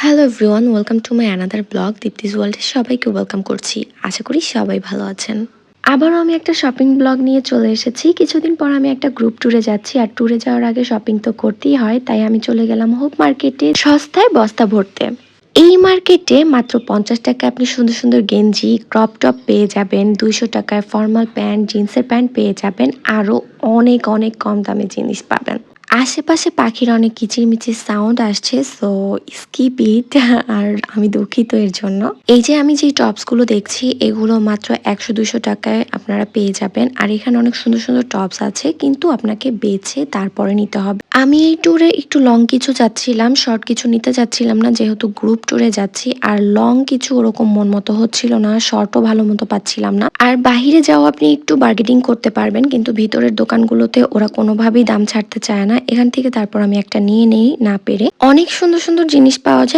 Hello everyone, welcome to my another blog Dipti's ওয়ার্ল্ডে সবাইকে welcome করছি। আশা করি সবাই ভালো আছেন। আবারও আমি একটা শপিং ব্লগ নিয়ে চলে এসেছি। কিছুদিন পর আমি একটা গ্রুপ ট্যুরে যাচ্ছি, আর ট্যুরে যাওয়ার আগে শপিং তো করতেই হয়, তাই আমি চলে গেলাম হোপ মার্কেটে সস্তায় বস্তা ভরতে। এই মার্কেটে মাত্র 50 টাকা আপনি সুন্দর সুন্দর গেঞ্জি, ক্রপ টপ পেয়ে যাবেন, 200 টাকায় ফর্মাল প্যান্ট, জিন্সের প্যান্ট পেয়ে যাবেন, আরও অনেক অনেক কম দামে জিনিস পাবেন। আশেপাশে পাখির অনেক কিচিরমিচির সাউন্ড আসছে, সো স্কিপ ইট। আর আমি দুঃখিত এর জন্য। এই যে আমি যে টপসগুলো দেখছি, এগুলো মাত্র 100-200 টাকায় আপনারা পেয়ে যাবেন। আর এখানে অনেক সুন্দর সুন্দর টপস আছে, কিন্তু আপনাকে বেছে তারপরে নিতে হবে। আমি এই ট্যুরে একটু লং কিছু যাচ্ছিলাম, শর্ট কিছু নিতে যাচ্ছিলাম না, যেহেতু গ্রুপ ট্যুরে যাচ্ছি। আর লং কিছু ওরকম মন মতো হচ্ছিল না, শর্টও ভালো মতো পাচ্ছিলাম না। আর বাহিরে যাও আপনি একটু বার্গেনিং করতে পারবেন, কিন্তু ভিতরের দোকানগুলোতে ওরা কোনোভাবেই দাম ছাড়তে চায় না। এখান থেকে তারপর আমি একটা নিয়ে নেই না পেরে। অনেক সুন্দর সুন্দর জিনিস পাওয়া যায়,